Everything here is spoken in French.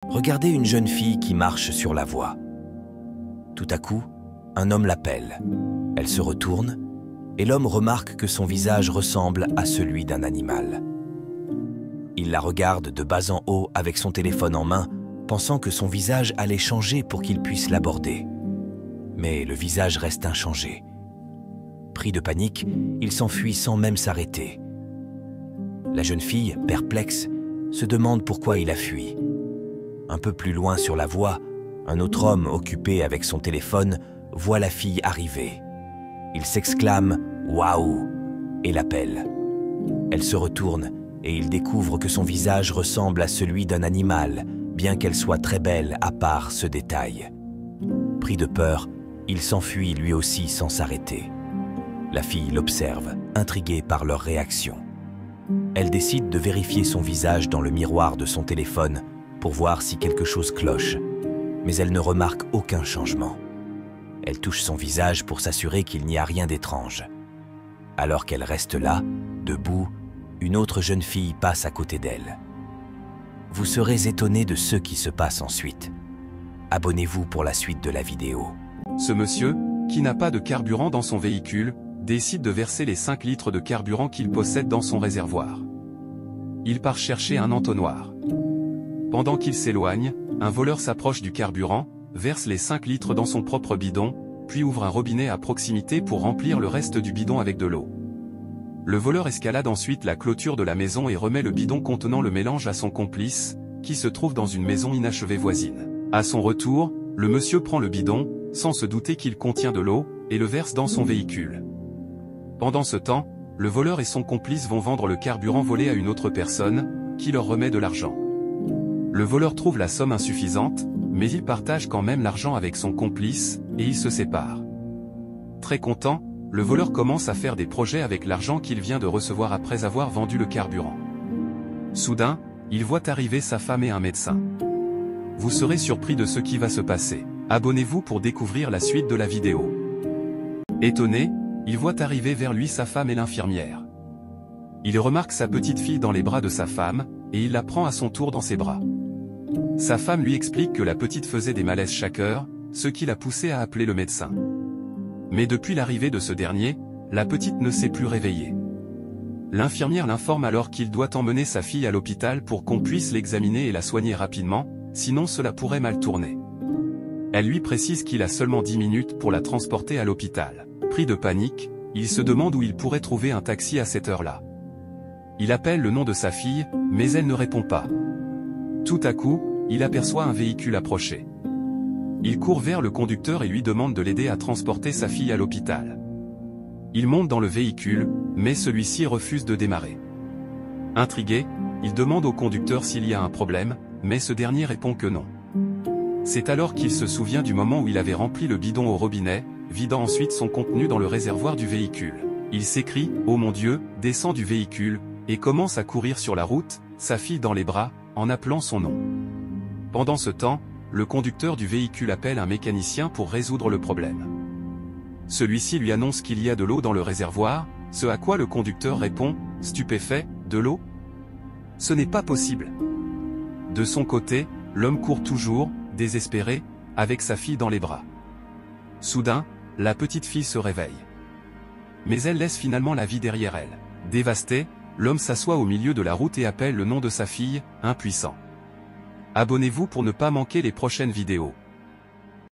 Regardez une jeune fille qui marche sur la voie. Tout à coup, un homme l'appelle. Elle se retourne et l'homme remarque que son visage ressemble à celui d'un animal. Il la regarde de bas en haut avec son téléphone en main, pensant que son visage allait changer pour qu'il puisse l'aborder. Mais le visage reste inchangé. Pris de panique, il s'enfuit sans même s'arrêter. La jeune fille, perplexe, se demande pourquoi il a fui. Un peu plus loin sur la voie, un autre homme occupé avec son téléphone voit la fille arriver. Il s'exclame « Waouh !» et l'appelle. Elle se retourne et il découvre que son visage ressemble à celui d'un animal, bien qu'elle soit très belle à part ce détail. Pris de peur, il s'enfuit lui aussi sans s'arrêter. La fille l'observe, intriguée par leur réaction. Elle décide de vérifier son visage dans le miroir de son téléphone pour voir si quelque chose cloche, mais elle ne remarque aucun changement. Elle touche son visage pour s'assurer qu'il n'y a rien d'étrange. Alors qu'elle reste là, debout, une autre jeune fille passe à côté d'elle. Vous serez étonné de ce qui se passe ensuite. Abonnez-vous pour la suite de la vidéo. Ce monsieur, qui n'a pas de carburant dans son véhicule, décide de verser les 5 litres de carburant qu'il possède dans son réservoir. Il part chercher un entonnoir. Pendant qu'il s'éloigne, un voleur s'approche du carburant, verse les 5 litres dans son propre bidon, puis ouvre un robinet à proximité pour remplir le reste du bidon avec de l'eau. Le voleur escalade ensuite la clôture de la maison et remet le bidon contenant le mélange à son complice, qui se trouve dans une maison inachevée voisine. À son retour, le monsieur prend le bidon, sans se douter qu'il contient de l'eau, et le verse dans son véhicule. Pendant ce temps, le voleur et son complice vont vendre le carburant volé à une autre personne, qui leur remet de l'argent. Le voleur trouve la somme insuffisante, mais il partage quand même l'argent avec son complice, et ils se séparent. Très content, le voleur commence à faire des projets avec l'argent qu'il vient de recevoir après avoir vendu le carburant. Soudain, il voit arriver sa femme et un médecin. Vous serez surpris de ce qui va se passer. Abonnez-vous pour découvrir la suite de la vidéo. Étonné, il voit arriver vers lui sa femme et l'infirmière. Il remarque sa petite fille dans les bras de sa femme, et il la prend à son tour dans ses bras. Sa femme lui explique que la petite faisait des malaises chaque heure, ce qui l'a poussé à appeler le médecin. Mais depuis l'arrivée de ce dernier, la petite ne s'est plus réveillée. L'infirmière l'informe alors qu'il doit emmener sa fille à l'hôpital pour qu'on puisse l'examiner et la soigner rapidement, sinon cela pourrait mal tourner. Elle lui précise qu'il a seulement 10 minutes pour la transporter à l'hôpital. Pris de panique, il se demande où il pourrait trouver un taxi à cette heure-là. Il appelle le nom de sa fille, mais elle ne répond pas. Tout à coup, il aperçoit un véhicule approcher. Il court vers le conducteur et lui demande de l'aider à transporter sa fille à l'hôpital. Il monte dans le véhicule, mais celui-ci refuse de démarrer. Intrigué, il demande au conducteur s'il y a un problème, mais ce dernier répond que non. C'est alors qu'il se souvient du moment où il avait rempli le bidon au robinet, vidant ensuite son contenu dans le réservoir du véhicule. Il s'écrie « Oh mon Dieu !» descend du véhicule, et commence à courir sur la route, sa fille dans les bras, en appelant son nom. Pendant ce temps, le conducteur du véhicule appelle un mécanicien pour résoudre le problème. Celui-ci lui annonce qu'il y a de l'eau dans le réservoir, ce à quoi le conducteur répond, stupéfait, « De l'eau ? Ce n'est pas possible !» De son côté, l'homme court toujours, désespéré, avec sa fille dans les bras. Soudain, la petite fille se réveille. Mais elle laisse finalement la vie derrière elle. Dévasté, l'homme s'assoit au milieu de la route et appelle le nom de sa fille, impuissant. Abonnez-vous pour ne pas manquer les prochaines vidéos.